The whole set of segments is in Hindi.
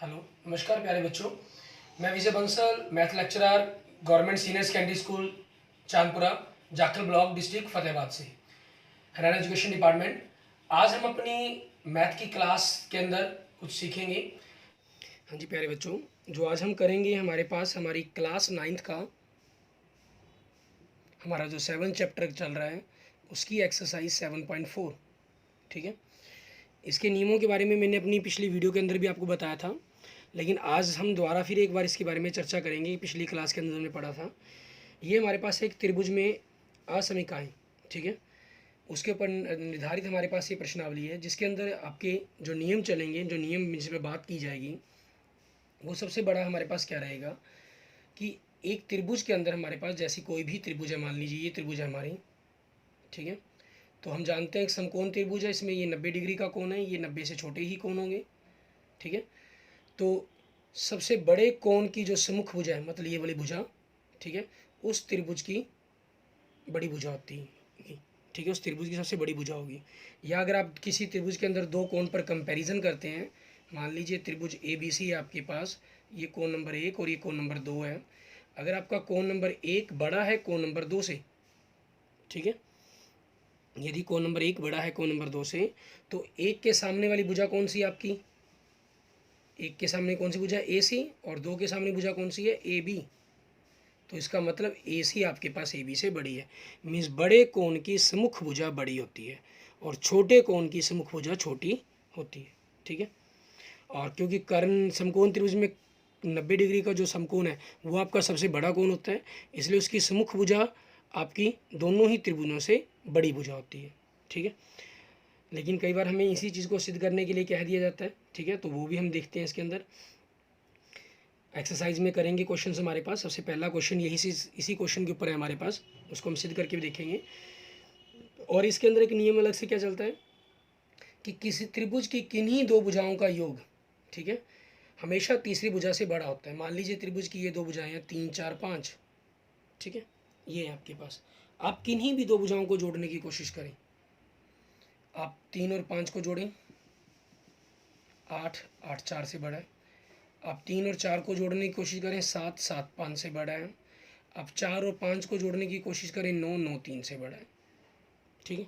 हेलो, नमस्कार प्यारे बच्चों। मैं Vijay Bansal, math lecturer, government senior secondary school Chandpura, Jakhal block, district Fatehabad से, हरियाणा एजुकेशन डिपार्टमेंट। आज हम अपनी मैथ की क्लास के अंदर कुछ सीखेंगे। हाँ जी प्यारे बच्चों, जो आज हम करेंगे हमारे पास हमारी क्लास 9th का हमारा जो 7th चैप्टर चल रहा है उसकी एक्सरसाइज 7.4। ठीक है, इसके नियमों के बारे में मैंने अपनी पिछली वीडियो के अंदर भी आपको बताया था, लेकिन आज हम दोबारा फिर एक बार इसके बारे में चर्चा करेंगे। पिछली क्लास के अंदर हमने पढ़ा था, ये हमारे पास एक त्रिभुज में असमीकाएँ, ठीक है, उसके ऊपर निर्धारित हमारे पास ये प्रश्नावली है जिसके अंदर आपके जो नियम चलेंगे, जो नियम जिस पर बात की जाएगी, वो सबसे बड़ा हमारे पास क्या रहेगा कि एक त्रिभुज के अंदर हमारे पास जैसी कोई भी त्रिभुज है, मान लीजिए ये त्रिभुज है हमारी, ठीक है, तो हम जानते हैं एक समकोण त्रिभुज है, इसमें ये 90 डिग्री का कोण है, ये 90 से छोटे ही कोण होंगे, ठीक है। तो सबसे बड़े कोण की जो सम्मुख भुजा है, मतलब ये वाली भुजा, ठीक है, उस त्रिभुज की बड़ी भुजा होती है, ठीक है, उस त्रिभुज की सबसे बड़ी भुजा होगी। या अगर आप किसी त्रिभुज के अंदर दो कोण पर कंपैरिजन करते हैं, मान लीजिए त्रिभुज ए बी सी है आपके पास, ये कोण नंबर 1 और ये कोण नंबर 2 है। अगर आपका कोण नंबर 1 बड़ा है कोण नंबर 2 से, ठीक है, यदि कोण नंबर 1 बड़ा है कोण नंबर 2 से, तो 1 के सामने वाली भुजा कौन सी है आपकी, 1 के सामने कौन सी भुजा है, ए सी, और 2 के सामने भुजा कौन सी है, ए बी। तो इसका मतलब ए सी आपके पास ए बी से बड़ी है। मीन्स बड़े कोण की सम्मुख भुजा बड़ी होती है और छोटे कोण की सम्मुख भुजा छोटी होती है, ठीक है। और क्योंकि कर्ण समकोण त्रिभुज में 90 डिग्री का जो समकोण है वो आपका सबसे बड़ा कोण होता है, इसलिए उसकी सम्मुख भुजा आपकी दोनों ही त्रिभुजों से बड़ी भुजा होती है, ठीक है। लेकिन कई बार हमें इसी चीज़ को सिद्ध करने के लिए कह दिया जाता है, ठीक है, तो वो भी हम देखते हैं इसके अंदर। एक्सरसाइज में करेंगे क्वेश्चन हमारे पास। सबसे पहला क्वेश्चन इसी क्वेश्चन के ऊपर है हमारे पास, उसको हम सिद्ध करके भी देखेंगे। और इसके अंदर एक नियम अलग से क्या चलता है कि किसी त्रिभुज की किन्हीं दो भुजाओं का योग, ठीक है, हमेशा तीसरी भुजा से बड़ा होता है। मान लीजिए त्रिभुज की ये दो भुजाएं हैं 3 4 5, ठीक है, ये है आपके पास। आप किन्हीं भी दो भुजाओं को जोड़ने की कोशिश करें, आप 3 और 5 को जोड़ें, 8 8 4 से बड़ा है। आप 3 और 4 को जोड़ने की कोशिश करें, 7 7 5 से बड़ा है। आप 4 और 5 को जोड़ने की कोशिश करें, 9 9 3 से बड़ा है, ठीक है।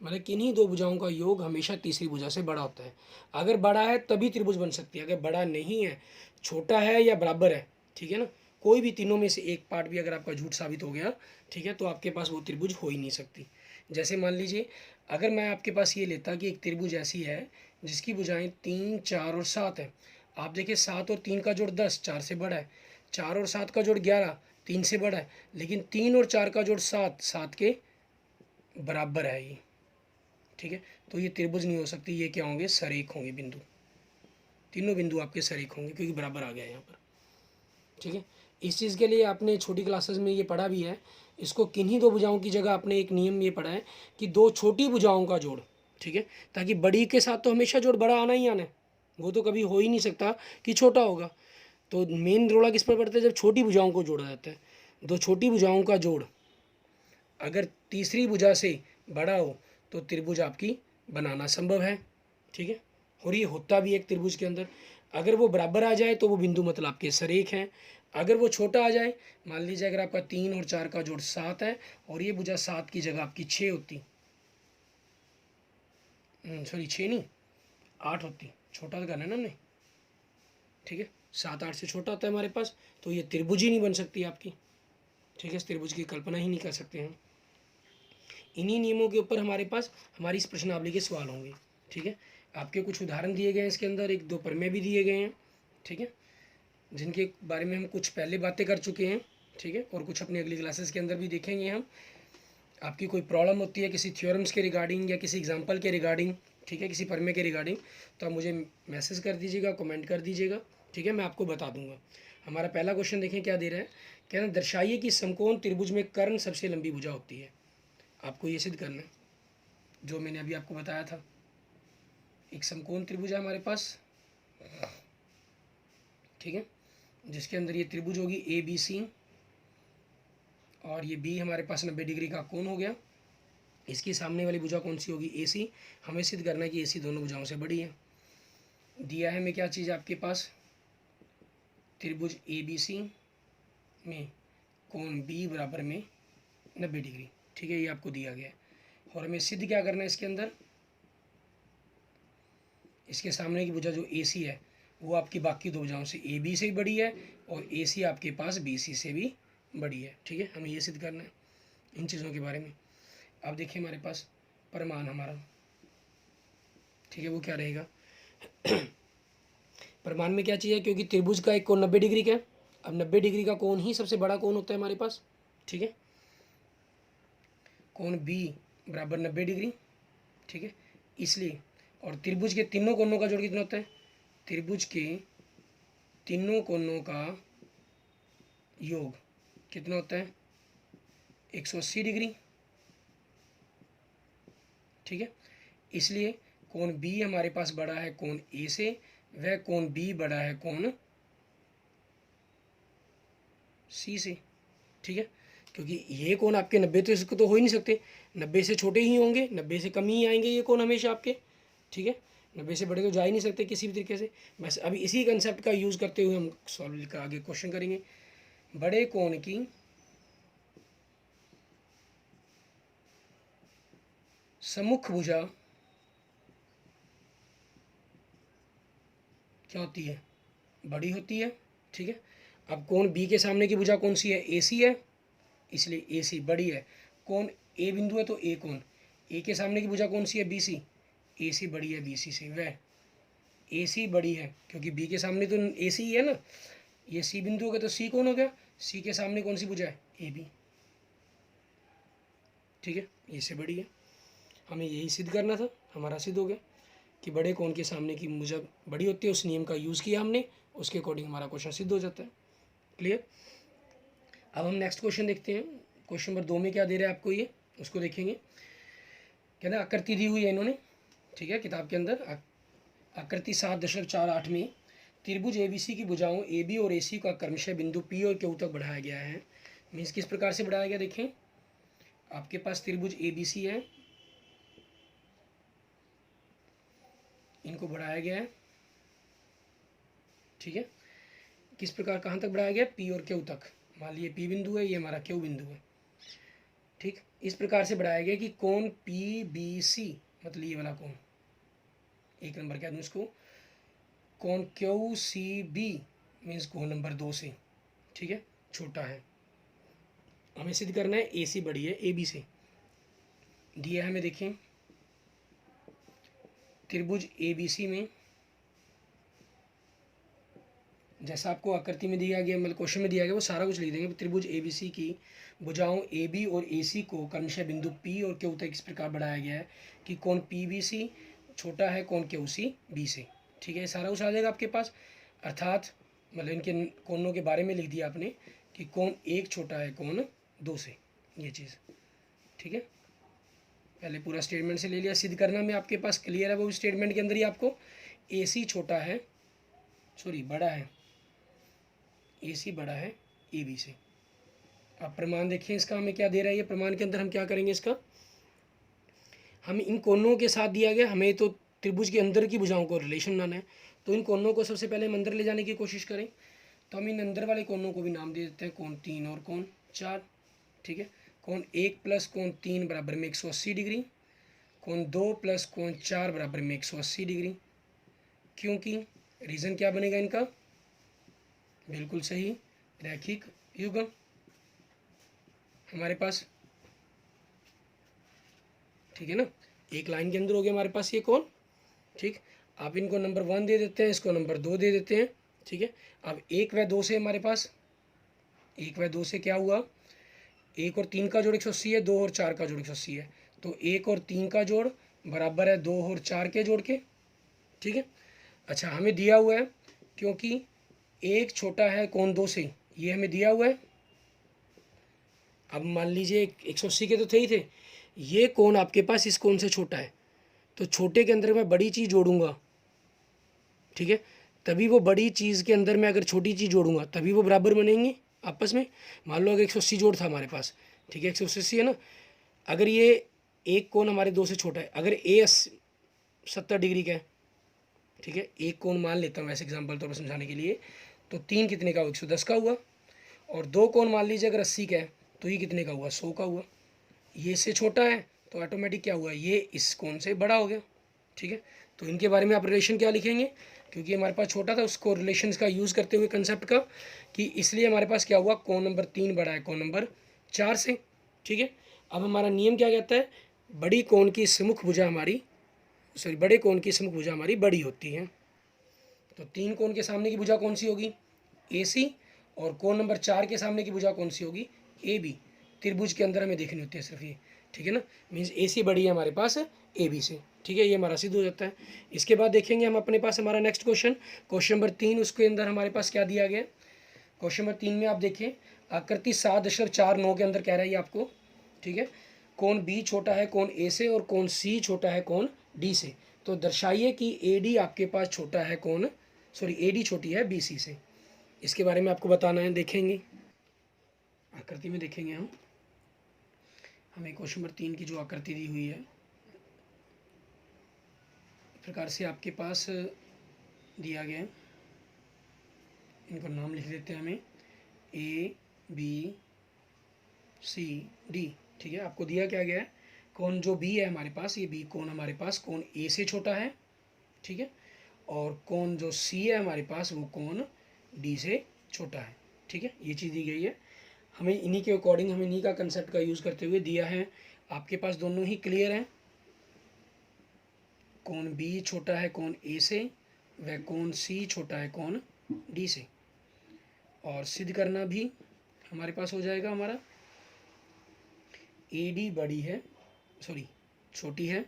मतलब किन्हीं दो भुजाओं का योग हमेशा तीसरी भुजा से बड़ा होता है। अगर बड़ा है तभी त्रिभुज बन सकती है, अगर बड़ा नहीं है, छोटा है या बराबर है, ठीक है ना, कोई भी तीनों में से एक पार्ट भी अगर आपका झूठ साबित हो गया, ठीक है, तो आपके पास वो त्रिभुज हो ही नहीं सकती। जैसे मान लीजिए अगर मैं आपके पास ये लेता कि एक त्रिभुज ऐसी है जिसकी भुजाएं 3 4 और 7 है। आप देखिए 7 और 3 का जोड़ 10, 4 से बड़ा है। 4 और 7 का जोड़ 11, 3 से बड़ा है। लेकिन 3 और 4 का जोड़ 7, 7 के बराबर है ये, ठीक है। तो ये त्रिभुज नहीं हो सकती, ये क्या होंगे, सरेख होंगे बिंदु। तीनों बिंदु आपके सरेख होंगे क्योंकि बराबर आ गया है यहाँ पर, ठीक है। इस चीज़ के लिए आपने छोटी क्लासेस में ये पढ़ा भी है, इसको किन्हीं दो भुजाओं की जगह आपने एक नियम ये पढ़ा है कि दो छोटी भुजाओं का जोड़, ठीक है, ताकि बड़ी के साथ तो हमेशा जोड़ बड़ा आना ही आना है, वो तो कभी हो ही नहीं सकता कि छोटा होगा। तो मेन रोड़ा किस पर पड़ता है, जब छोटी भुजाओं को जोड़ा जाता है। दो छोटी भुजाओं का जोड़ अगर तीसरी भुजा से बड़ा हो तो त्रिभुज आपकी बनाना संभव है, ठीक है। और ये होता भी एक त्रिभुज के अंदर। अगर वो बराबर आ जाए तो वो बिंदु मतलब आपके सरेख हैं। अगर वो छोटा आ जाए, मान लीजिए अगर आपका 3 और 4 का जोड़ 7 है और ये भुजा 7 की जगह आपकी 6 होती, सॉरी 6 नहीं 8 होती, छोटा तो करना है ना हमने, ठीक है, 7 8 से छोटा होता है हमारे पास, तो ये त्रिभुज ही नहीं बन सकती आपकी, ठीक है, इस त्रिभुज की कल्पना ही नहीं कर सकते हैं। इन्हीं नियमों के ऊपर हमारे पास हमारी इस प्रश्नावली के सवाल होंगे, ठीक है। आपके कुछ उदाहरण दिए गए हैं इसके अंदर, एक दो प्रमेय भी दिए गए हैं, ठीक है, जिनके बारे में हम कुछ पहले बातें कर चुके हैं, ठीक है, और कुछ अपनी अगली क्लासेस के अंदर भी देखेंगे हम। आपकी कोई प्रॉब्लम होती है किसी थ्योरम्स के रिगार्डिंग या किसी एग्जाम्पल के रिगार्डिंग, ठीक है, किसी प्रमेय के रिगार्डिंग, तो आप मुझे मैसेज कर दीजिएगा, कमेंट कर दीजिएगा, ठीक है, मैं आपको बता दूंगा। हमारा पहला क्वेश्चन देखें क्या दे रहा है, कहना दर्शाइए कि समकोण त्रिभुज में कर्ण सबसे लंबी भुजा होती है। आपको ये सिद्ध करना है जो मैंने अभी आपको बताया था। एक समकोण त्रिभुज है हमारे पास, ठीक है, जिसके अंदर ये त्रिभुज होगी ए बी सी, और ये बी हमारे पास 90 डिग्री का कोण हो गया। इसकी सामने वाली भुजा कौन सी होगी, ए सी। हमें सिद्ध करना है कि ए सी दोनों भुजाओं से बड़ी है। दिया है हमें क्या चीज़ आपके पास, त्रिभुज ABC में कोण B बराबर में 90 डिग्री। ठीक है, ये आपको दिया गया है और हमें सिद्ध क्या करना है इसके अंदर, इसके सामने की भुजा जो AC है वो आपकी बाकी दो भुजाओं से AB से भी बड़ी है और AC आपके पास BC से भी बड़ी है। ठीक है, हमें ये सिद्ध करना है इन चीज़ों के बारे में। अब देखिए हमारे पास प्रमाण हमारा, ठीक है, वो क्या रहेगा प्रमाण में क्या चाहिए, क्योंकि त्रिभुज का एक कोण 90 डिग्री का है। अब 90 डिग्री का कोण ही सबसे बड़ा कोण होता है हमारे पास। ठीक है, कोण B बराबर 90 डिग्री। ठीक है, इसलिए और त्रिभुज के तीनों कोणों का जोड़ कितना होता है, त्रिभुज के तीनों कोणों का योग कितना होता है 180 डिग्री। ठीक है, इसलिए कोण B हमारे पास बड़ा है कोण A से, वह कोण B बड़ा है कोण C से। ठीक है, क्योंकि ये कोण आपके 90 तो इसको तो हो ही नहीं सकते, 90 से छोटे ही होंगे, 90 से कम ही आएंगे ये कोण हमेशा आपके। ठीक है, 90 से बड़े तो जा ही नहीं सकते किसी भी तरीके से। बस अभी इसी कंसेप्ट का यूज़ करते हुए हम सॉल्व का आगे क्वेश्चन करेंगे। बड़े कोण की सम्मुख भुजा क्या होती है, बड़ी होती है। ठीक है, अब कोण B के सामने की भुजा कौन सी है, AC है, इसलिए AC बड़ी है। कोण A बिंदु है तो A कोण, A के सामने की भुजा कौन सी है, BC, AC बड़ी है BC से, वह AC बड़ी है क्योंकि B के सामने तो AC ही है ना, ये C बिंदु हो गया तो C कौन हो गया, C के सामने कौन सी भुजा है, AB। ठीक है, ये से बड़ी है, हमें यही सिद्ध करना था, हमारा सिद्ध हो गया कि बड़े कोण के सामने की भुजा बड़ी होती है। उस नियम का यूज़ किया हमने, उसके अकॉर्डिंग हमारा क्वेश्चन सिद्ध हो जाता है। क्लियर। अब हम नेक्स्ट क्वेश्चन देखते हैं। क्वेश्चन नंबर 2 में क्या दे रहा है आपको, ये उसको देखेंगे। कहना आकृति दी हुई है इन्होंने, ठीक है, किताब के अंदर आकृति 7.48 में त्रिभुज ABC की भुजाओं AB और AC का क्रमशः बिंदु P और Q तक बढ़ाया गया है। मीन्स किस प्रकार से बढ़ाया गया, देखें आपके पास त्रिभुज ABC है, इनको बढ़ाया गया है। ठीक है, किस प्रकार, कहाँ तक बढ़ाया गया, P और Q तक। मान लीजिए P बिंदु है, ये हमारा Q बिंदु है। ठीक, इस प्रकार से बढ़ाया गया कि कोण PBC, मतलब ये वाला कोण, एक नंबर क्या दूँ इसको, कोण QCB मीन्स कोण नंबर 2 से, ठीक है, छोटा है। हमें सिद्ध करना है AC बड़ी है AB से। दिया है हमें, देखें त्रिभुज ABC में जैसा आपको आकृति में दिया गया, मतलब क्वेश्चन में दिया गया, वो सारा कुछ लिख देंगे। त्रिभुज ABC की भुजाओं AB और AC को क्रमशः बिंदु P और Q तक इस प्रकार बढ़ाया गया है कि कोण PBC छोटा है कोण QCB से। ठीक है, सारा कुछ आ जाएगा आपके पास, अर्थात मतलब इनके कोणों के बारे में लिख दिया आपने कि कोण 1 छोटा है कोण 2 से, ये चीज़। ठीक है, पहले पूरा स्टेटमेंट से ले लिया, सिद्ध करना में आपके पास क्लियर है, वो स्टेटमेंट के अंदर ही आपको AC छोटा है, सॉरी बड़ा है, AC बड़ा है AB से। अब प्रमाण देखिए इसका हमें क्या दे रहा है, ये प्रमाण के अंदर हम क्या करेंगे, इसका हम इन कोणों के साथ दिया गया, हमें तो त्रिभुज के अंदर की भुजाओं को रिलेशन बनाना है, तो इन कोणों को सबसे पहले हम अंदर ले जाने की कोशिश करें। तो हम इन अंदर वाले कोणों को भी नाम दे देते हैं कोण 3 और कोण 4। ठीक है, कोण 1 प्लस कोण 3 बराबर में 180 डिग्री, कोण 2 प्लस कोण 4 बराबर में 180 डिग्री। क्योंकि रीज़न क्या बनेगा इनका, बिल्कुल सही, रैखिक युग्म हमारे पास। ठीक है ना, एक लाइन के अंदर हो गया हमारे पास ये कोण। ठीक, आप इनको नंबर 1 दे देते हैं, इसको नंबर 2 दे देते हैं। ठीक है, अब 1 व 2 से हमारे पास 1 व 2 से क्या हुआ, 1 और 3 का जोड़ 180 है, 2 और 4 का जोड़ 180 है, तो 1 और 3 का जोड़ बराबर है 2 और 4 के जोड़ के। ठीक है, अच्छा हमें दिया हुआ है क्योंकि 1 छोटा है कोण 2 से, ये हमें दिया हुआ है। अब मान लीजिए 180 के तो थे ही थे, ये कोण आपके पास इस कोण से छोटा है, तो छोटे के अंदर मैं बड़ी चीज़ जोड़ूंगा। ठीक है, तभी वो बड़ी चीज़ के अंदर मैं अगर छोटी चीज़ जोड़ूंगा तभी वो बराबर बनेंगे आपस में। मान लो अगर 180 जोड़ था हमारे पास, ठीक है, 180 है ना, अगर ये एक कोण हमारे 2 से छोटा है, अगर A 70 डिग्री का है, ठीक है, एक कोण मान लेता हूँ ऐसे एग्जाम्पल तौर पर समझाने के लिए। तो 3 कितने का हुआ, 110 का हुआ। और 2 कोण मान लीजिए अगर 80 का है, तो ये कितने का हुआ, 100 का हुआ। ये इससे छोटा है तो ऑटोमेटिक क्या हुआ, ये इस कोण से बड़ा हो गया। ठीक है, तो इनके बारे में आप रिलेशन क्या लिखेंगे, क्योंकि हमारे पास छोटा था उसको रिलेशन का यूज़ करते हुए कंसेप्ट का, कि इसलिए हमारे पास क्या हुआ, कोण नंबर 3 बड़ा है कोण नंबर 4 से। ठीक है, अब हमारा नियम क्या कहता है, बड़ी कोण की सम्मुख भुजा हमारी, सॉरी, बड़े कोण की सम्मुख भुजा हमारी बड़ी होती है। तो 3 कोण के सामने की भुजा कौन सी होगी, ए सी, और कोण नंबर 4 के सामने की भुजा कौन सी होगी, ए बी। त्रिभुज के अंदर हमें देखनी होती है सिर्फ ये। ठीक है ना, मीन्स ए सी बड़ी है हमारे पास ए बी से। ठीक है, ये हमारा सिद्ध हो जाता है। इसके बाद देखेंगे हम अपने पास हमारा नेक्स्ट क्वेश्चन, क्वेश्चन नंबर 3, उसके अंदर हमारे पास क्या दिया गया। क्वेश्चन नंबर 3 में आप देखिए, आकृति 7.49 के अंदर कह रहा है ये आपको। ठीक है, कोण बी छोटा है कोण ए से और कोण सी छोटा है कोण डी से। तो दर्शाइए कि ए डी आपके पास छोटा है कोण, सॉरी, ए डी छोटी है बी सी से। इसके बारे में आपको बताना है, देखेंगे आकृति में देखेंगे हम। हमें क्वेश्चन नंबर 3 की जो आकृति दी हुई है, इस प्रकार से आपके पास दिया गया है। इनको नाम लिख देते हैं हमें, ए बी सी डी। ठीक है, आपको दिया क्या गया है, कोण जो बी है हमारे पास, ये बी कोण हमारे पास कोण ए से छोटा है। ठीक है, और कोण जो सी है हमारे पास, वो कोण डी से छोटा है। ठीक है, ये चीज़ दी गई है हमें। इन्हीं के अकॉर्डिंग हमें इन्हीं का कंसेप्ट का यूज़ करते हुए दिया है। आपके पास दोनों ही क्लियर हैं, कोण बी छोटा है कोण ए से, व कोण सी छोटा है कोण डी से। और सिद्ध करना भी हमारे पास हो जाएगा हमारा, ए डी बड़ी है, सॉरी छोटी है,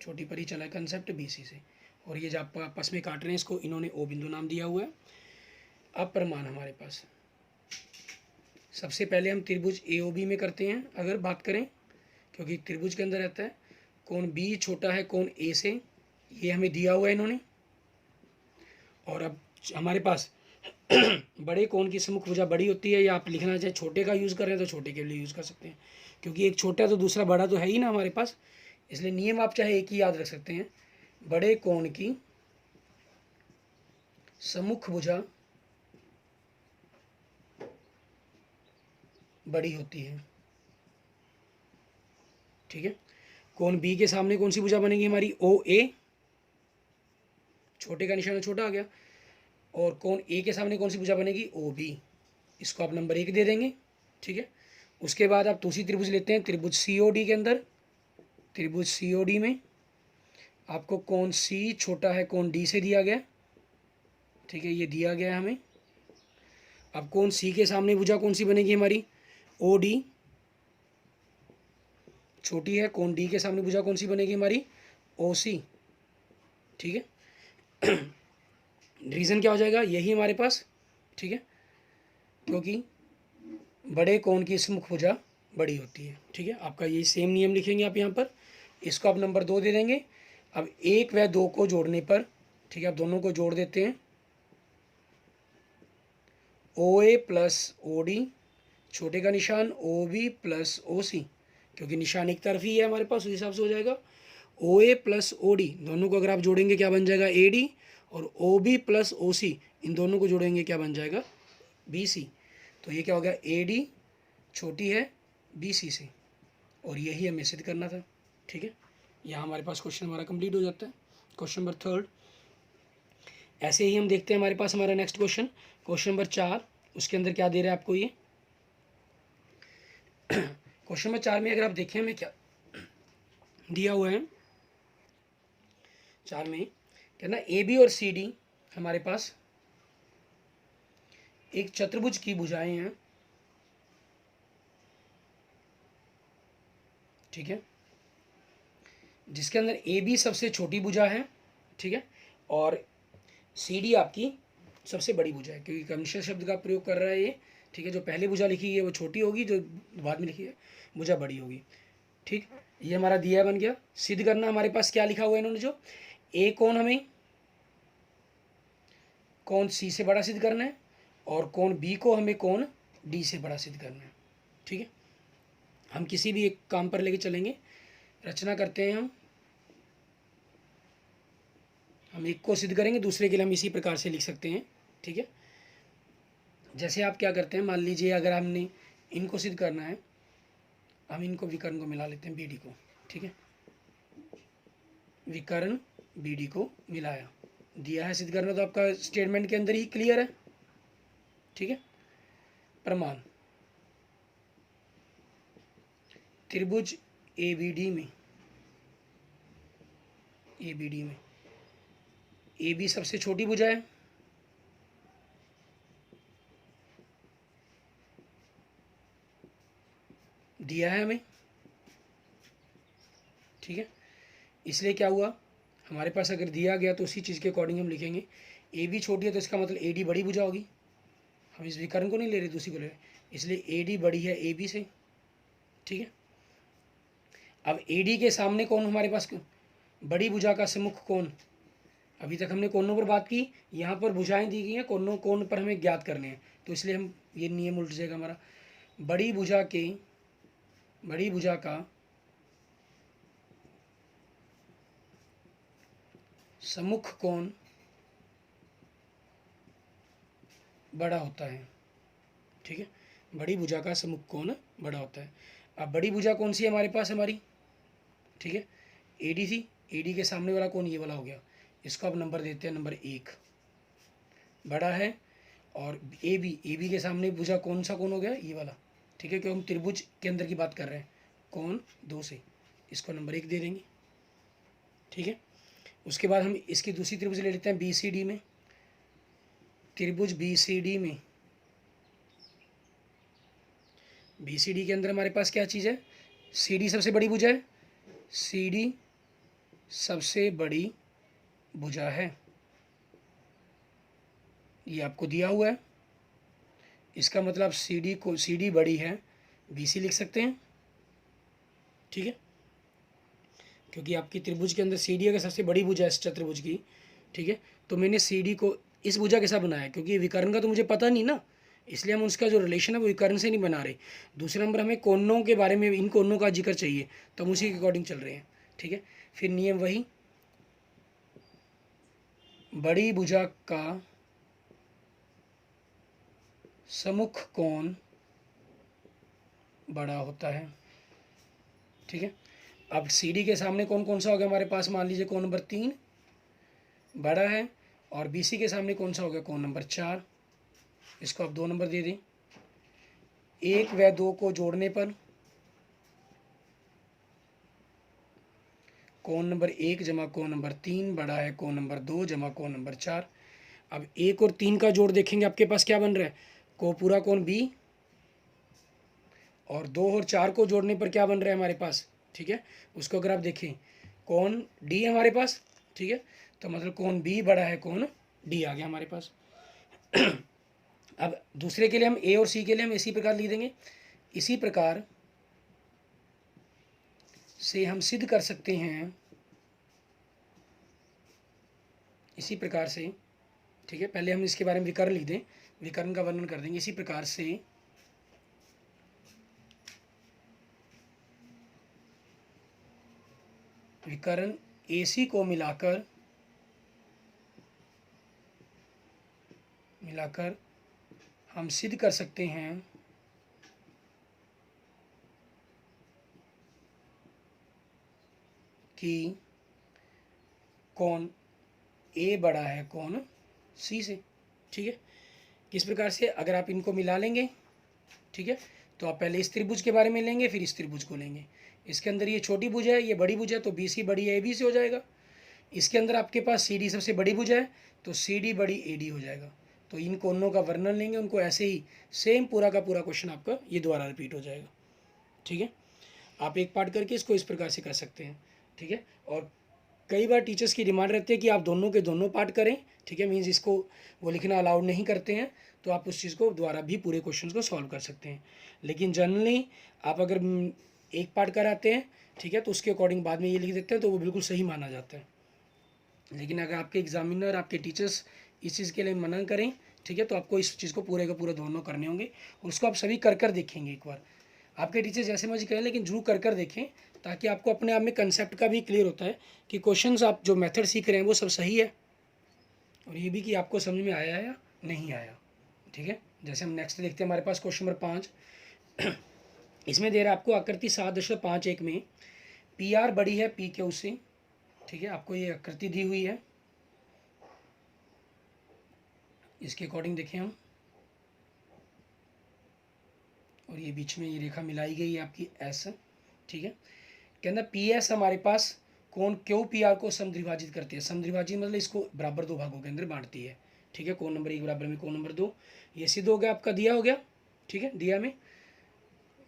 छोटी पर ही चला है कंसेप्ट बी सी से। और ये जो आप आपस में काट रहे हैं, इसको इन्होंने ओ बिंदु नाम दिया हुआ है। अब प्रमाण हमारे पास, सबसे पहले हम त्रिभुज ए ओ बी में करते हैं अगर बात करें, क्योंकि त्रिभुज के अंदर रहता है। कोण बी छोटा है कोण ए से, ये हमें दिया हुआ है इन्होंने। और अब हमारे पास बड़े कोण की सम्मुख भुजा बड़ी होती है, या आप लिखना चाहे छोटे का यूज़ करें तो छोटे के लिए यूज़ कर सकते हैं, क्योंकि एक छोटा तो दूसरा बड़ा तो है ही ना हमारे पास। इसलिए नियम आप चाहे एक ही याद रख सकते हैं, बड़े कोण की सम्मुख भुजा बड़ी होती है। ठीक है, कोण बी के सामने कौन सी भुजा बनेगी हमारी, ओ ए, छोटे का निशान छोटा आ गया। और कोण ए के सामने कौन सी भुजा बनेगी, ओ बी। इसको आप नंबर 1 दे देंगे। ठीक है, उसके बाद आप दूसरी त्रिभुज लेते हैं, त्रिभुज सी ओ डी के अंदर। त्रिभुज सी ओ डी में आपको कोण सी छोटा है कोण डी से दिया गया। ठीक है, ये दिया गया है हमें। अब कोण सी के सामने भुजा कौन सी बनेगी हमारी, ओ डी, छोटी है। कोण डी के सामने भुजा कौन सी बनेगी हमारी, ओ सी। ठीक है, रीज़न क्या हो जाएगा, यही हमारे पास। ठीक है, क्योंकि बड़े कोण की सम्मुख भुजा बड़ी होती है। ठीक है, आपका ये सेम नियम लिखेंगे आप यहाँ पर। इसको आप नंबर 2 दे देंगे। अब 1 व 2 को जोड़ने पर, ठीक है, आप दोनों को जोड़ देते हैं, ओ ए प्लस ओ डी, छोटे का निशान ओ बी प्लस ओ सी, क्योंकि निशान एक तरफ ही है हमारे पास, उस हिसाब से हो जाएगा। ओ ए प्लस ओ डी, दोनों को अगर आप जोड़ेंगे क्या बन जाएगा, ए डी। और ओ बी प्लस ओ सी, इन दोनों को जोड़ेंगे क्या बन जाएगा, बी सी। तो ये क्या हो गया, ए डी छोटी है बी सी से, और यही हमें सिद्ध करना था। ठीक है, यहाँ हमारे पास क्वेश्चन हमारा कंप्लीट हो जाता है। क्वेश्चन नंबर 3, ऐसे ही हम देखते हैं हमारे पास हमारा नेक्स्ट क्वेश्चन, क्वेश्चन नंबर 4। उसके अंदर क्या दे रहा है आपको ये क्वेश्चन नंबर 4 में अगर आप देखें हमें क्या दिया हुआ है, 4 में कहना ए बी और सी डी हमारे पास एक चतुर्भुज की भुजाएं हैं। ठीक है, जिसके अंदर ए बी सबसे छोटी भुजा है। ठीक है, और सी डी आपकी सबसे बड़ी भुजा है, क्योंकि कनिष्ठ शब्द का प्रयोग कर रहा है ये। ठीक है, जो पहले भुजा लिखी है वो छोटी होगी, जो बाद में लिखी है भुजा बड़ी होगी। ठीक, ये हमारा दिया बन गया। सिद्ध करना हमारे पास क्या लिखा हुआ है इन्होंने, जो ए कोण हमें कोण सी से बड़ा सिद्ध करना है, और कोण बी को हमें कोण डी से बड़ा सिद्ध करना है। ठीक है, हम किसी भी एक काम पर लेके चलेंगे, रचना करते हैं हम। हम एक को सिद्ध करेंगे, दूसरे के लिए हम इसी प्रकार से लिख सकते हैं। ठीक है, जैसे आप क्या करते हैं, मान लीजिए अगर हमने इनको सिद्ध करना है, हम इनको विकर्ण को मिला लेते हैं, बी डी को। ठीक है, विकर्ण बी डी को मिलाया, दिया है सिद्ध करना, तो आपका स्टेटमेंट के अंदर ही क्लियर है। ठीक है, प्रमाण त्रिभुज एबीडी में, एबीडी में ए बी सबसे छोटी भुजा है, दिया है हमें। ठीक है, इसलिए क्या हुआ, हमारे पास अगर दिया गया तो उसी चीज़ के अकॉर्डिंग हम लिखेंगे। ए बी छोटी है तो इसका मतलब ए डी बड़ी भुजा होगी, हम इस विकर्ण को नहीं ले रहे, दूसरी को ले रहे, इसलिए ए डी बड़ी है ए बी से। ठीक है, अब ए डी के सामने कौन हमारे पास, बड़ी भुजा का सम्मुख कौन, अभी तक हमने कोनों पर बात की, यहाँ पर भुजाएं दी गई हैं, कोनों कोण पर हमें ज्ञात करने हैं, तो इसलिए हम ये नियम उल्ट जाएगा हमारा। बड़ी भुजा का सम्मुख कोण बड़ा होता है। ठीक है, बड़ी भुजा का सम्मुख कोण बड़ा होता है। अब बड़ी भुजा कौन सी है हमारे पास, हमारी, ठीक है, ए डी थी, ए डी के सामने वाला कौन, ये वाला हो गया, इसको आप नंबर देते हैं नंबर 1, बड़ा है। और ए बी के सामने भुजा कौन सा कौन हो गया, ये वाला। ठीक है, क्योंकि हम त्रिभुज के अंदर की बात कर रहे हैं, कौन 2 से, इसको नंबर 1 दे देंगे। ठीक है, उसके बाद हम इसकी दूसरी त्रिभुज ले लेते हैं बी सी डी में, त्रिभुज बी सी डी में, बी सी डी के अंदर हमारे पास क्या चीज़ है, सी डी सबसे बड़ी भुजा है, सी डी सबसे बड़ी भुजा है, ये आपको दिया हुआ है। इसका मतलब सी डी बड़ी है, बी सी लिख सकते हैं। ठीक है, क्योंकि आपकी त्रिभुज के अंदर सी डी अगर सबसे बड़ी भुजा है इस चतुर्भुज की, ठीक है, तो मैंने सी डी को इस भुजा के साथ बनाया, क्योंकि विकर्ण का तो मुझे पता नहीं ना, इसलिए हम उसका जो रिलेशन है वो विकर्ण से नहीं बना रहे। दूसरा नंबर, हमें कोनों के बारे में, इन कोनों का जिक्र चाहिए, तो हम उसी के अकॉर्डिंग चल रहे हैं। ठीक है, फिर नियम वही, बड़ी भुजा का सम्मुख कोण बड़ा होता है। ठीक है, अब सी डी के सामने कौन कौन सा हो गया हमारे पास, मान लीजिए कोण नंबर 3 बड़ा है, और बी सी के सामने कौन सा हो गया, कोण नंबर 4, इसको आप 2 नंबर दे दें। 1 व 2 को जोड़ने पर कोण नंबर 1 जमा कोण नंबर 3 बड़ा है कोण नंबर 2 जमा कोण नंबर 4। अब 1 और 3 का जोड़ देखेंगे, आपके पास क्या बन रहा है, को पूरा कोण बी, और 2 और 4 को जोड़ने पर क्या बन रहा है हमारे पास। ठीक है, उसको अगर आप देखें, कोण डी है हमारे पास। ठीक है, तो मतलब कोण बी बड़ा है कोण डी आ गया हमारे पास। अब दूसरे के लिए हम ए और सी के लिए हम इसी प्रकार लिख देंगे, इसी प्रकार से हम सिद्ध कर सकते हैं, इसी प्रकार से। ठीक है, पहले हम इसके बारे में विकर्ण लिख दें, विकर्ण का वर्णन कर देंगे। इसी प्रकार से विकर्ण AC को मिलाकर हम सिद्ध कर सकते हैं कि कोण A बड़ा है कोण C से। ठीक है, किस प्रकार से, अगर आप इनको मिला लेंगे, ठीक है, तो आप पहले इस त्रिभुज के बारे में लेंगे, फिर इस त्रिभुज को लेंगे। इसके अंदर ये छोटी भुजा है, ये बड़ी भुजा है, तो BC बड़ी AB से हो जाएगा। इसके अंदर आपके पास CD सबसे बड़ी भुजा है, तो CD बड़ी AD हो जाएगा। तो इन कोणों का वर्णन लेंगे, उनको ऐसे ही सेम पूरा का पूरा क्वेश्चन आपका ये दोबारा रिपीट हो जाएगा। ठीक है, आप एक पार्ट करके इसको इस प्रकार से कर सकते हैं। ठीक है, और कई बार टीचर्स की डिमांड रहती है कि आप दोनों के दोनों पार्ट करें। ठीक है, मीन्स इसको वो लिखना अलाउड नहीं करते हैं, तो आप उस चीज़ को द्वारा भी पूरे क्वेश्चन को सॉल्व कर सकते हैं। लेकिन जनरली आप अगर एक पार्ट कराते हैं, ठीक है, तो उसके अकॉर्डिंग बाद में ये लिख देते हैं, तो वो बिल्कुल सही माना जाता है। लेकिन अगर आपके एग्जामिनर, आपके टीचर्स इस चीज़ के लिए मना करें, ठीक है, तो आपको इस चीज़ को पूरे का पूरा दोनों करने होंगे, और उसको आप सभी कर देखेंगे। एक बार आपके टीचर जैसे मर्जी करें, लेकिन जरूर कर देखें, ताकि आपको अपने आप में कंसेप्ट का भी क्लियर होता है कि क्वेश्चंस आप जो मेथड सीख रहे हैं वो सब सही है। और ये भी कि आपको समझ में आया या नहीं आया। ठीक है, जैसे हम नेक्स्ट देखते हैं हमारे पास क्वेश्चन नंबर 5। इसमें दे रहा है आपको आकृति 7.51 में पी आर बड़ी है पी क्यू से। ठीक है, आपको ये आकृति दी हुई है, इसके अकॉर्डिंग देखें हम, और ये बीच में ये रेखा मिलाई गई है आपकी एस। ठीक है, कहना पी एस हमारे पास कोण क्यू पी आर को समद्विभाजित करती है। समद्विभाजित मतलब इसको बराबर दो भागों के अंदर बांटती है। ठीक है, कोण नंबर 1 बराबर में कोण नंबर 2, ये सिद्ध हो गया, आपका दिया हो गया। ठीक है, दिया में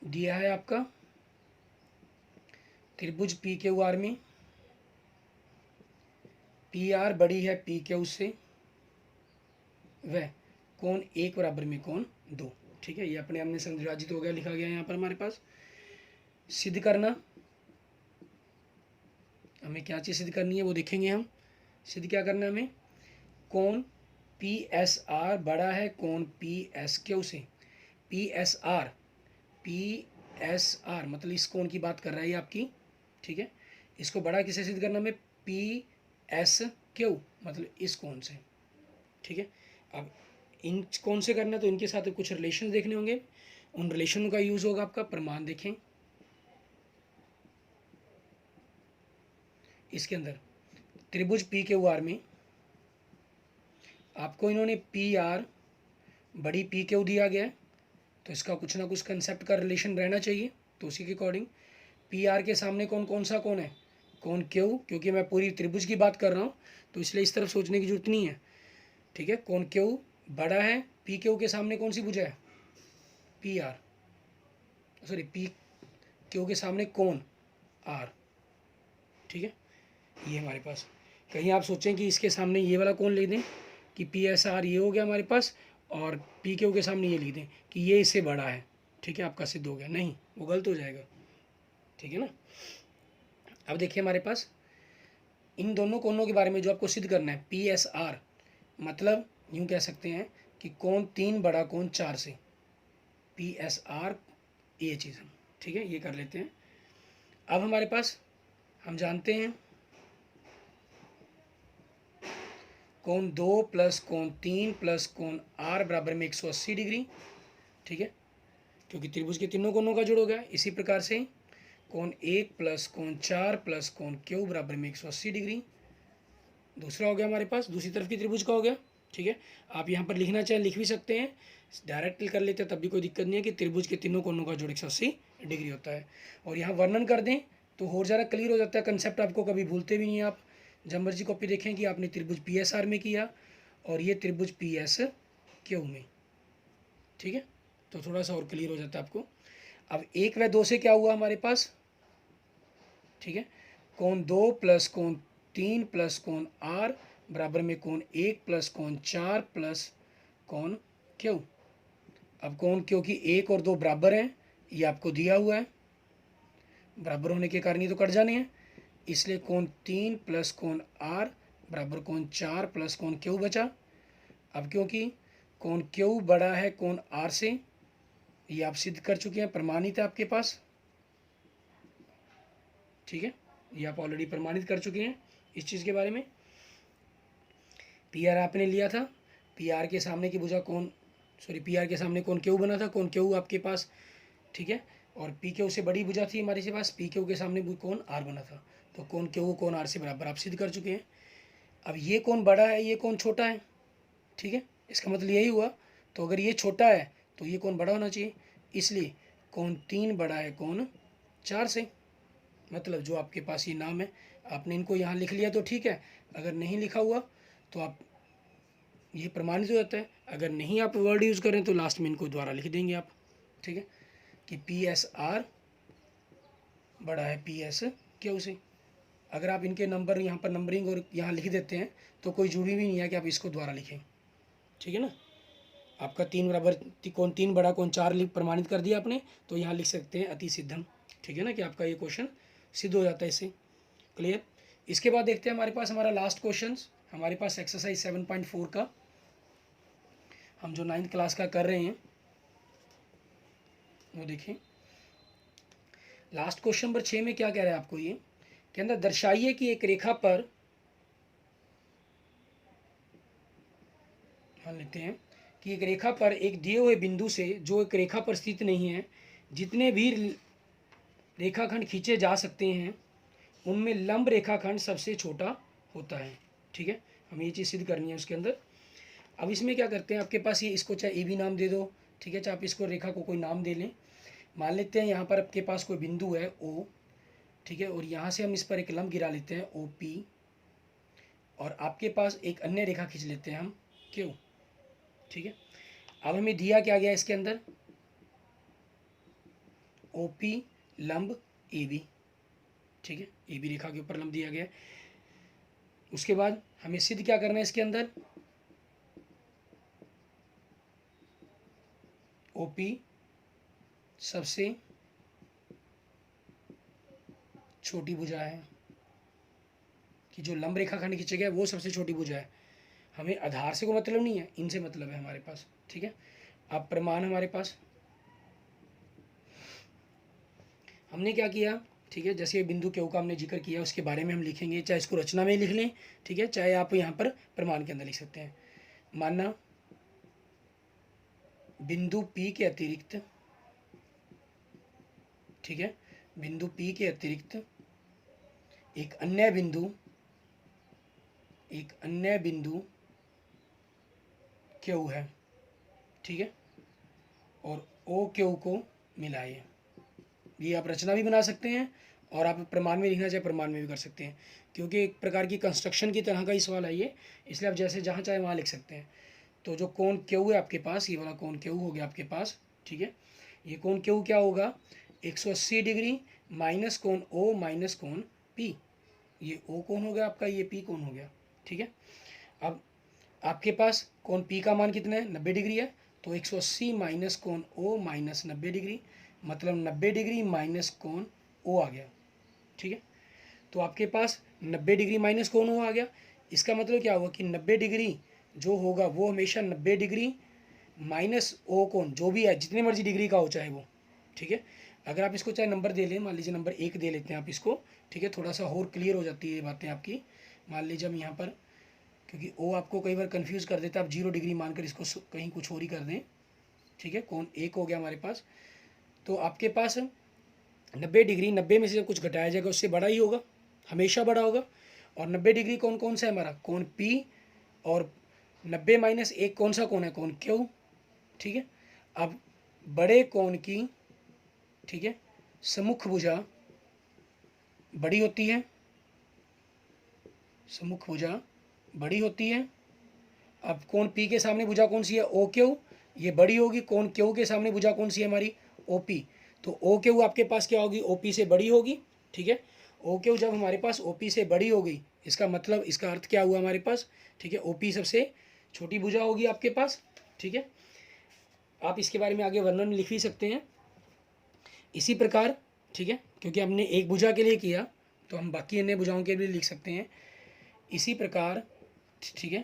दिया है आपका त्रिभुज पी क्यू आर में पी आर बड़ी है पी क्यू से, वह कोण 1 बराबर में कोण 2। ठीक है, ये अपने आप में समद्विभाजित हो गया, लिखा गया यहाँ पर हमारे पास। सिद्ध करना, हमें क्या चीज़ सिद्ध करनी है वो देखेंगे हम। सिद्ध क्या करना है हमें, कोण पी एस आर बड़ा है कोण पी एस क्यू से। पी एस आर मतलब इस कोण की बात कर रहा है ये आपकी। ठीक है, इसको बड़ा किसे सिद्ध करना हमें, पी एस क्यू मतलब इस कोण से। ठीक है, अब इन कौन से करना है तो इनके साथ कुछ रिलेशन देखने होंगे, उन रिलेशन का यूज़ होगा आपका। प्रमाण देखें, इसके अंदर त्रिभुज पी क्यू आर में आपको इन्होंने पी आर बड़ी पी क्यू दिया गया है, तो इसका कुछ ना कुछ कंसेप्ट का रिलेशन रहना चाहिए। तो उसी के अकॉर्डिंग पी आर के सामने कौन सा कौन है, कौन क्यू, क्योंकि मैं पूरी त्रिभुज की बात कर रहा हूँ तो इसलिए इस तरफ सोचने की जरूरत नहीं है। ठीक है, कौन क्यू बड़ा है पी क्यू के सामने कौन सी भुजा है, P R, sorry P Q के सामने कौन आर। ठीक है, ये हमारे पास, कहीं आप सोचें कि इसके सामने ये वाला कौन लिख दें कि पी एस आर ये हो गया हमारे पास, और पी क्यू के सामने ये लिख दें कि ये इससे बड़ा है। ठीक है, आपका सिद्ध हो गया, नहीं वो गलत हो जाएगा। ठीक है ना। अब देखिए हमारे पास इन दोनों कोणों के बारे में जो आपको सिद्ध करना है, पी एस आर मतलब यूँ कह सकते हैं कि कोण 3 बड़ा कोण 4 से, पी एस आर ये चीज़ हम, ठीक है, ये कर लेते हैं। अब हमारे पास हम जानते हैं कोण 2 प्लस कोण 3 प्लस कोण आर बराबर में 180 डिग्री। ठीक है, क्योंकि त्रिभुज के तीनों कोणों का जोड़ हो गया। इसी प्रकार से कोण 1 प्लस कोण 4 प्लस कोण क्यू बराबर में 180 डिग्री दूसरा हो गया हमारे पास, दूसरी तरफ की त्रिभुज का हो गया। ठीक है, आप यहाँ पर लिखना चाहें लिख भी सकते हैं, डायरेक्ट कर लेते हैं तब भी कोई दिक्कत नहीं है कि त्रिभुज के तीनों कोणों का जोड़ 180 डिग्री होता है। और यहाँ वर्णन कर दें तो और ज़्यादा क्लियर हो जाता है कंसेप्ट, आपको कभी भूलते भी नहीं आप। जब मर्जी कॉपी देखें कि आपने त्रिभुज पी एस आर में किया और ये त्रिभुज पी एस क्यू में। ठीक है, तो थोड़ा सा और क्लियर हो जाता है आपको। अब 1 व 2 से क्या हुआ हमारे पास, ठीक है, कोण 2 प्लस कोण 3 प्लस कोण आर बराबर में कोण 1 प्लस कोण 4 प्लस कोण क्यू। अब कोण क्यू की 1 और 2 बराबर हैं, ये आपको दिया हुआ है, बराबर होने के कारण ये तो कट जाने हैं, इसलिए कोण 3 प्लस कोण आर बराबर कोण 4 प्लस कोण क्यू बचा। अब क्योंकि कोण क्यू बड़ा है कोण आर से, ये आप सिद्ध कर चुके हैं, प्रमाणित है आपके पास। ठीक है, ये आप ऑलरेडी प्रमाणित कर चुके हैं इस चीज़ के बारे में। पी आर आपने लिया था, पी आर के सामने की भुजा कौन, सॉरी पी आर के सामने कौन क्यू बना था, कौन क्यू आपके पास। ठीक है, और पी क्यू से बड़ी भुजा थी हमारे पास, पी क्यू के सामने कौन आर बना था, तो कौन क्यू कौन आर से बराबर आप सिद्ध कर चुके हैं। अब ये कौन बड़ा है ये कौन छोटा है, ठीक है, इसका मतलब यही हुआ। तो अगर ये छोटा है तो ये कौन बड़ा होना चाहिए, इसलिए कौन 3 बड़ा है कौन 4 से। मतलब जो आपके पास ये नाम है आपने इनको यहाँ लिख लिया तो ठीक है, अगर नहीं लिखा हुआ तो आप ये प्रमाणित हो जाता है। अगर नहीं आप वर्ड यूज़ करें तो लास्ट में इनको द्वारा लिख देंगे आप। ठीक है, कि पी एस आर बड़ा है पी एस क्यू से। अगर आप इनके नंबर यहाँ पर नंबरिंग और यहाँ लिख देते हैं तो कोई जरूरी भी नहीं है कि आप इसको द्वारा लिखें। ठीक है ना, आपका 3 बराबर कौन 3 बड़ा कौन 4 प्रमाणित कर दिया आपने, तो यहाँ लिख सकते हैं अति सिद्धम। ठीक है ना, कि आपका ये क्वेश्चन सिद्ध हो जाता है इससे। क्लियर। इसके बाद देखते हैं हमारे पास हमारा लास्ट क्वेश्चन, हमारे पास एक्सरसाइज 7.4 का, हम जो 9th क्लास का कर रहे हैं वो देखें। लास्ट क्वेश्चन नंबर 6 में क्या कह रहा है आपको, ये के अंदर दर्शाइए कि एक रेखा पर मान लेते हैं कि एक रेखा पर एक दिए हुए बिंदु से जो एक रेखा पर स्थित नहीं है, जितने भी रेखाखंड खींचे जा सकते हैं उनमें लंब रेखाखंड सबसे छोटा होता है। ठीक है, हमें ये चीज़ सिद्ध करनी है उसके अंदर। अब इसमें क्या करते हैं, आपके पास ये इसको चाहे ए भी नाम दे दो, ठीक है, चाहे आप इसको रेखा को कोई नाम दे लें। मान लेते हैं यहाँ पर आपके पास कोई बिंदु है ओ, ठीक है, और यहाँ से हम इस पर एक लंब गिरा लेते हैं ओ पी, और आपके पास एक अन्य रेखा खींच लेते हैं हम क्यू। ठीक है, अब हमें दिया क्या गया इसके अंदर, ओ पी लंब ए बी। ठीक है, ए बी रेखा के ऊपर लंब दिया गया है। उसके बाद हमें सिद्ध क्या करना है इसके अंदर, ओ पी सबसे छोटी भुजा है, कि जो लंब रेखाखंड खींचे गया वो सबसे छोटी भुजा है। हमें आधार से कोई मतलब नहीं है, इनसे मतलब है हमारे पास। ठीक है, अब प्रमाण हमारे पास हमने क्या किया, ठीक है, जैसे बिंदु क्यू का हमने जिक्र किया उसके बारे में हम लिखेंगे, चाहे इसको रचना में लिख लें, ठीक है, चाहे आप यहाँ पर प्रमाण के अंदर लिख सकते हैं। मानना बिंदु P के अतिरिक्त, ठीक है, बिंदु P के अतिरिक्त एक अन्य बिंदु Q है। ठीक है, और ओ क्यू को मिलाइए। ये आप रचना भी बना सकते हैं और आप प्रमाण में लिखना चाहे प्रमाण में भी कर सकते हैं, क्योंकि एक प्रकार की कंस्ट्रक्शन की तरह का ही सवाल है ये, इसलिए आप जैसे जहाँ चाहे वहाँ लिख सकते हैं। तो जो कोण क्यू है आपके पास, ये वाला कोण क्यू हो गया आपके पास। ठीक है, ये कोण क्यू क्या होगा, 180 डिग्री माइनस कोण ओ माइनस कोण पी। ये ओ कोण हो गया आपका, ये पी कोण हो गया। ठीक है, अब आपके पास कोण पी का मान कितना है, 90 डिग्री है, तो 180 माइनस कोण ओ माइनस 90 डिग्री, मतलब 90 डिग्री माइनस कोण ओ आ गया। ठीक है, तो आपके पास 90 डिग्री माइनस कोण ओ आ गया। इसका मतलब क्या होगा कि 90 डिग्री जो होगा वो हमेशा 90 डिग्री माइनस ओ कोण जो भी है, जितने मर्जी डिग्री का हो चाहे वो। ठीक है, अगर आप इसको चाहे नंबर दे लें, मान लीजिए नंबर 1 दे लेते हैं आप इसको। ठीक है, थोड़ा सा और क्लियर हो जाती है ये बातें आपकी। मान लीजिए हम यहाँ पर, क्योंकि ओ आपको कई बार कंफ्यूज कर देता है, आप 0 डिग्री मानकर इसको कहीं कुछ और ही कर दें। ठीक है, कोण 1 हो गया हमारे पास, तो आपके पास 90 डिग्री, 90 में से जब कुछ घटाया जाएगा उससे बड़ा ही होगा, हमेशा बड़ा होगा। और 90 डिग्री कौन कौन सा है हमारा, कोण पी, और 90 माइनस 1 कौन सा कोण है, कोण क्यू। ठीक है, अब बड़े कोण की, ठीक है, सम्मुख भुजा बड़ी होती है, सम्मुख भुजा बड़ी होती है। अब कोण पी के सामने भुजा कौन सी है, ओ क्यू, ये बड़ी होगी। कोण क्यू के सामने भुजा कौन सी है हमारी, ओ पी, तो ओ क्यू आपके पास क्या होगी, ओ पी से बड़ी होगी। ठीक है, ओ क्यू जब हमारे पास ओ पी से बड़ी हो गई, इसका मतलब, इसका अर्थ क्या हुआ हमारे पास, ठीक है, ओ पी सबसे छोटी भुजा होगी आपके पास। ठीक है, आप इसके बारे में आगे वर्णन लिख भी सकते हैं इसी प्रकार। ठीक है, क्योंकि हमने एक भुजा के लिए किया तो हम बाकी अन्य भुजाओं के लिए लिख सकते हैं इसी प्रकार। ठीक है,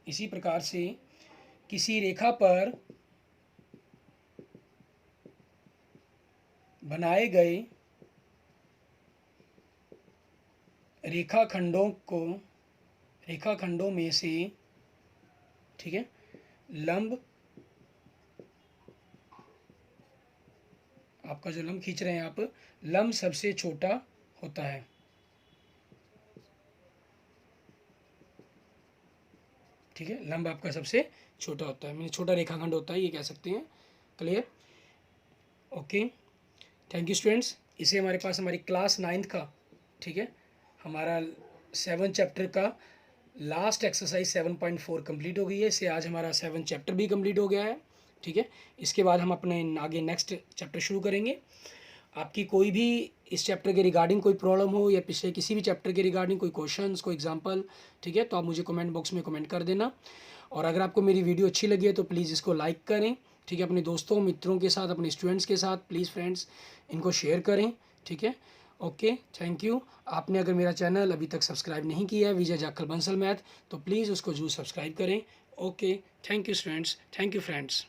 इसी प्रकार से किसी रेखा पर बनाए गए रेखाखंडों में से, ठीक है, लंब, आपका जो लंब खींच रहे हैं आप, लंब सबसे छोटा होता है। ठीक है, लंब आपका सबसे छोटा होता है, मतलब छोटा रेखाखंड होता है, ये कह सकते हैं। Clear, okay, thank you students. इसे हमारे पास हमारी क्लास 9th का, ठीक है, हमारा 7 चैप्टर का लास्ट एक्सरसाइज 7.4 कंप्लीट हो गई है। इससे आज हमारा 7 चैप्टर भी कंप्लीट हो गया है। ठीक है, इसके बाद हम अपने आगे नेक्स्ट चैप्टर शुरू करेंगे। आपकी कोई भी इस चैप्टर के रिगार्डिंग कोई प्रॉब्लम हो या पिछले किसी भी चैप्टर के रिगार्डिंग कोई क्वेश्चंस, कोई एग्जांपल, ठीक है, तो आप मुझे कमेंट बॉक्स में कमेंट कर देना। और अगर आपको मेरी वीडियो अच्छी लगी है तो प्लीज़ इसको लाइक करें। ठीक है, अपने दोस्तों मित्रों के साथ, अपने स्टूडेंट्स के साथ, प्लीज़ फ्रेंड्स इनको शेयर करें। ठीक है, ओके, थैंक यू। आपने अगर मेरा चैनल अभी तक सब्सक्राइब नहीं किया है विजय जाखल बंसल मैथ, तो प्लीज़ उसको जरूर सब्सक्राइब करें। Okay, thank you students, thank you friends.